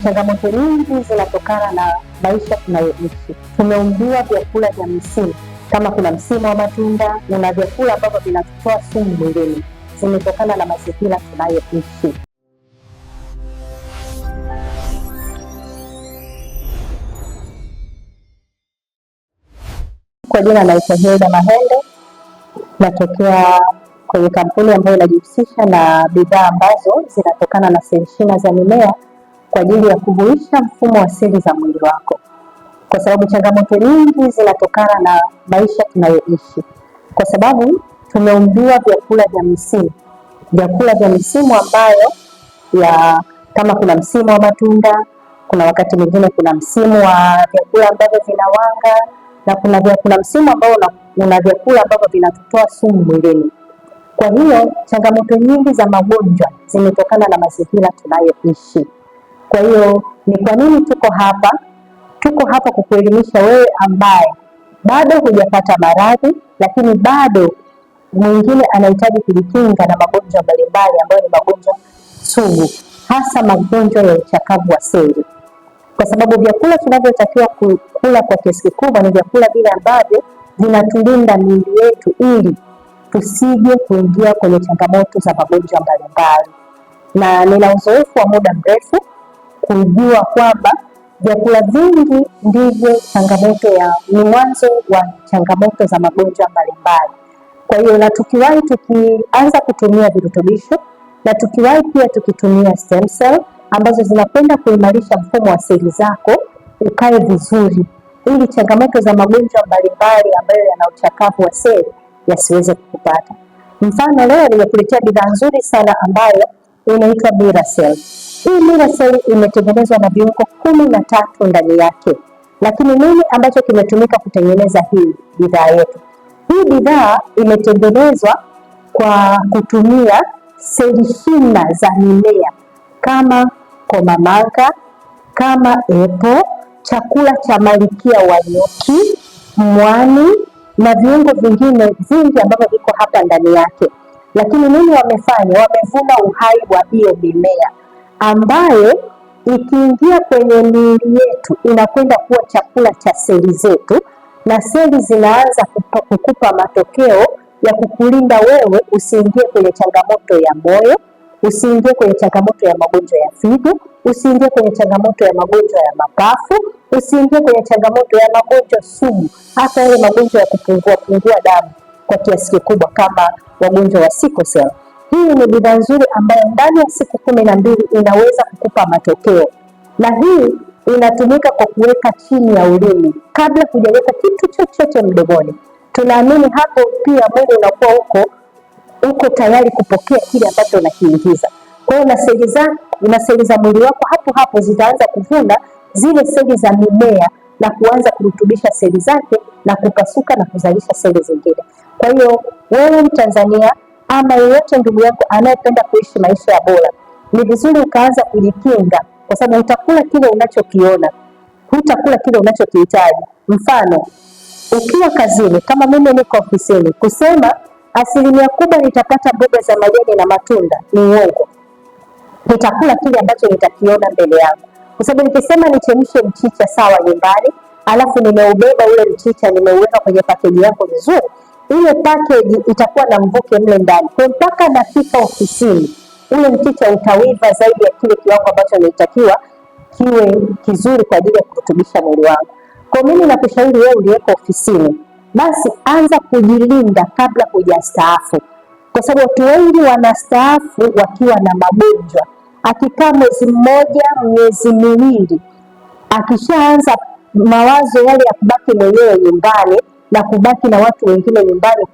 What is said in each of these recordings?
Changamoto nyingi zinatokana na maisha tunayoishi. Tumeumbiwa vyakula vya misimu. Kama kuna msimu wa matunda, una vyakula ambavyo vinatoa sumu mwilini, zimetokana na mazingira tunayoishi. Kwa jina naitwa Hilda Mahende, natokea kwenye kampuni ambayo inajihusisha na bidhaa ambazo zinatokana na seli shina za mimea kwa ajili ya kuhuisha mfumo wa seli za mwili wako, kwa sababu changamoto nyingi zinatokana na maisha tunayoishi, kwa sababu tumeumbiwa vyakula vya misimu. Vyakula vya misimu ambayo kama kuna msimu wa matunda, kuna wakati mwingine kuna msimu wa vyakula ambavyo vinawanga, na kuna msimu ambao una vyakula ambavyo vinatoa sumu mwilini. Kwa hiyo changamoto nyingi za magonjwa zimetokana na mazingira tunayoishi. Kwa hiyo ni kwa nini tuko hapa? Tuko hapa kukuelimisha wewe ambaye bado hujapata maradhi, lakini bado mwingine anahitaji kujikinga na magonjwa mbalimbali ambayo ni magonjwa sugu, hasa magonjwa ya uchakavu wa seli, kwa sababu vyakula tunavyotakiwa kula kwa kiasi kikubwa ni vyakula vile ambavyo vinatulinda miili yetu ili tusije kuingia kwenye changamoto za magonjwa mbalimbali. Na nina uzoefu wa muda mrefu kujua kwamba vyakula vingi ndivyo ni mwanzo wa changamoto za magonjwa mbalimbali. Kwa hiyo na tukiwahi tukianza kutumia virutubisho, na tukiwahi pia tukitumia stem cell ambazo zinakwenda kuimarisha mfumo wa seli zako ukae vizuri, ili changamoto za magonjwa mbalimbali ambayo yana uchakavu wa seli yasiweze kukupata. Mfano, leo nimekuletea bidhaa nzuri sana ambayo inaitwa Miracell. Hii Miracell imetengenezwa na viungo 13 ndani yake. Lakini nini ambacho kimetumika kutengeneza hii bidhaa yetu? Hii bidhaa imetengenezwa kwa kutumia seli shina za mimea kama komamanga, kama epo, chakula cha malkia wa nyuki, mwani na viungo vingine vingi ambavyo viko hapa ndani yake. Lakini nini wamefanya? Wamevuna uhai wa hiyo mimea ambayo ikiingia kwenye miili yetu inakwenda kuwa chakula cha seli zetu, na seli zinaanza kukupa matokeo ya kukulinda wewe usiingie kwenye changamoto ya moyo, usiingie kwenye changamoto ya magonjwa ya figo, usiingie kwenye changamoto ya magonjwa ya mapafu, usiingie kwenye changamoto ya magonjwa sugu, hata yale magonjwa ya kupungua damu kwa kiasi kikubwa kama wagonjwa wa sickle cell. Hii ni bidhaa nzuri ambayo ndani ya siku 12 inaweza kukupa matokeo, na hii inatumika kwa kuweka chini ya ulimi kabla hujaweka kitu chochote mdomoni. Tunaamini hapo pia mwili unakuwa uko tayari kupokea kile ambacho unakiingiza. Kwa hiyo na seli za mwili wako hapo zitaanza kuvuna zile seli za mimea na kuanza kurutubisha seli zake na kupasuka na kuzalisha seli zingine. Kwa hiyo wewe Mtanzania ama yeyote ndugu yako anayependa kuishi maisha ya bora, ni vizuri ukaanza kujikinga, kwa sababu utakula kile unachokiona, hutakula kile unachokihitaji. Mfano, ukiwa kazini, kama mimi niko ofisini, kusema 100% nitapata mboga za majani na matunda ni uongo. Nitakula kile ambacho nitakiona mbele yangu, kwa sababu nikisema nichemshe mchicha sawa nyumbani, alafu nimeubeba ule mchicha nimeuweka kwenye pakeji yako vizuri, ile pakeji itakuwa na mvuke mle ndani. Kwa mpaka nafika ofisini, ule mchicha utawiva zaidi ya kile kiwango ambacho nilitakiwa kiwe kizuri kwa ajili ya kurutubisha mwili wangu. Kwa mimi nakushauri wewe uliyeko ofisini, basi anza kujilinda kabla hujastaafu, kwa sababu watu wengi wanastaafu wakiwa na magonjwa. Akikaa mwezi mmoja, miezi miwili, akishaanza mawazo yale ya kubaki mwenyewe nyumbani na kubaki na watu wengine nyumbani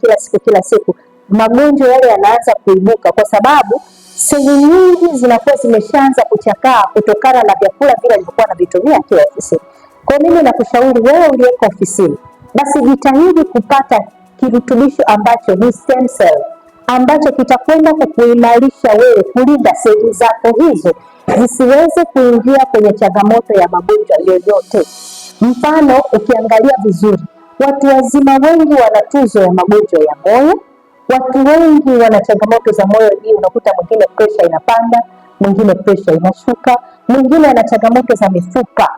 kila siku, magonjwa yale yanaanza kuibuka, kwa sababu seli nyingi zinakuwa zimeshaanza kuchakaa kutokana na vyakula vile alivyokuwa anavitumia akiwa ofisini. Kwa mimi nakushauri wewe uliyeko ofisini, basi jitahidi kupata kirutubisho ambacho ni stem cell, ambacho kitakwenda kukuimarisha wewe, kulinda seli zako hizo zisiweze kuingia kwenye changamoto ya magonjwa yoyote. Mfano, ukiangalia vizuri, watu wazima wengi wana tuzo ya magonjwa ya moyo, watu wengi wana changamoto za moyo. Hii unakuta mwingine pressure inapanda, mwingine presha inashuka, mwingine ana changamoto za mifupa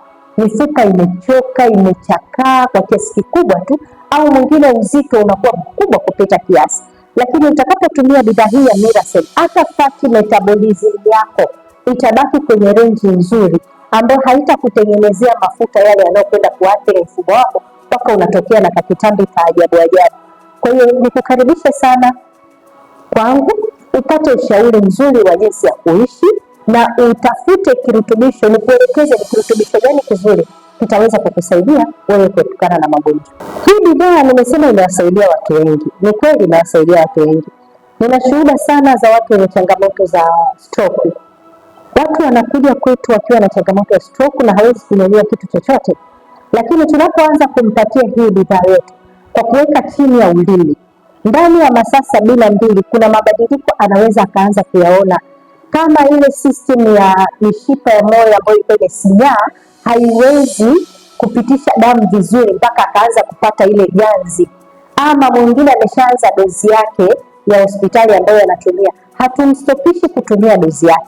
imechoka, imechakaa kwa kiasi kikubwa tu, au mwingine uzito unakuwa mkubwa kupita kiasi. Lakini utakapotumia bidhaa hii ya Miracell, hata fatty metabolism yako itabaki kwenye renji nzuri ambayo haitakutengenezea mafuta yale yanayokwenda kuathiri mfumo wako mpaka unatokea na kakitambi ka ajabu. Kwa hiyo nikukaribishe sana kwangu upate ushauri mzuri wa jinsi ya kuishi na utafute kirutubisho, nikuelekeze ni kirutubisho gani kizuri kitaweza kukusaidia wewe kuepukana na magonjwa. Hii bidhaa nimesema inawasaidia watu wengi. Ni kweli inawasaidia watu wengi. Nina shuhuda sana za watu wenye changamoto za stroke. Watu wanakuja kwetu wakiwa na changamoto ya stroke na hawezi kununua kitu chochote, lakini tunapoanza kumpatia hii bidhaa yetu kwa kuweka chini ya ulimi, ndani ya masaa 72 kuna mabadiliko anaweza akaanza kuyaona. Kama ile system ya mishipa ya moyo ambayo ilikuwa imesinyaa haiwezi kupitisha damu vizuri mpaka akaanza kupata ile ganzi, ama mwingine ameshaanza dozi yake ya hospitali ambayo anatumia, hatumstopishi kutumia dozi yake,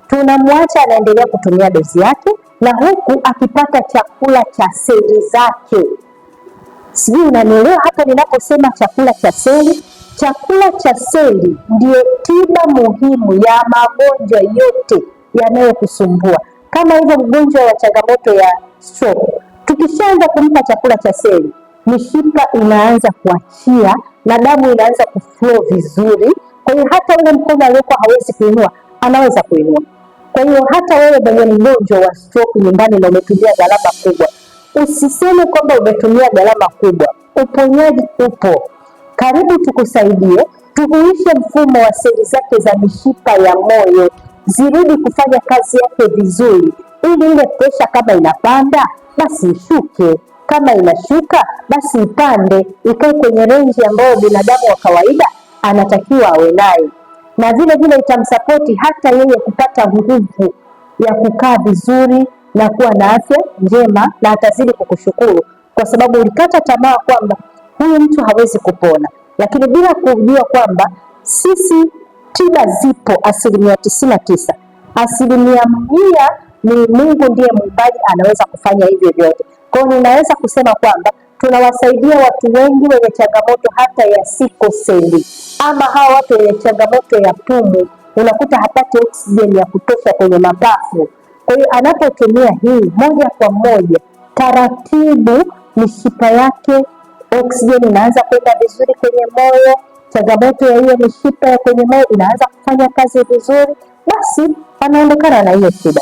tunamwacha anaendelea kutumia dozi yake na huku akipata chakula cha seli zake. Sijui unanielewa hapa ninaposema chakula cha seli? Chakula cha seli ndio tiba muhimu ya magonjwa yote yanayokusumbua. Kama hivyo mgonjwa wa changamoto ya stroke, tukishaanza kumpa chakula cha seli, mishipa inaanza kuachia na damu inaanza kuflow vizuri. Kwa hiyo hata ule mkono aliyokuwa hawezi kuinua anaweza kuinua. Kwa hiyo hata wewe mwenye mgonjwa wa stroke nyumbani na umetumia gharama kubwa, usiseme kwamba umetumia gharama kubwa. Uponyaji upo. Karibu tukusaidie, tuhuishe mfumo wa seli zake za mishipa ya moyo zirudi kufanya kazi yake vizuri, ili ile presha kama inapanda basi ishuke, kama inashuka basi ipande, ikae kwenye renji ambayo binadamu wa kawaida anatakiwa awe nayo, na vile vile itamsapoti hata yeye kupata nguvu ya kukaa vizuri na kuwa na afya njema, na atazidi kukushukuru kwa sababu ulikata tamaa kwamba huyu mtu hawezi kupona, lakini bila kujua kwamba sisi tiba zipo 99%. 100% ni Mungu ndiye muumbaji, anaweza kufanya hivyo vyote. Kwa hiyo ninaweza kusema kwamba tunawasaidia watu wengi wenye changamoto hata ya sickle cell, ama hawa watu wenye changamoto ya pumu, unakuta hapati oksijeni ya kutosha kwenye mapafu. Kwa hiyo anapotumia hii moja kwa moja, taratibu mishipa yake oksijeni inaanza kwenda vizuri kwenye moyo, changamoto ya hiyo mishipa ya kwenye moyo inaanza kufanya kazi vizuri, basi anaondokana na hiyo shida.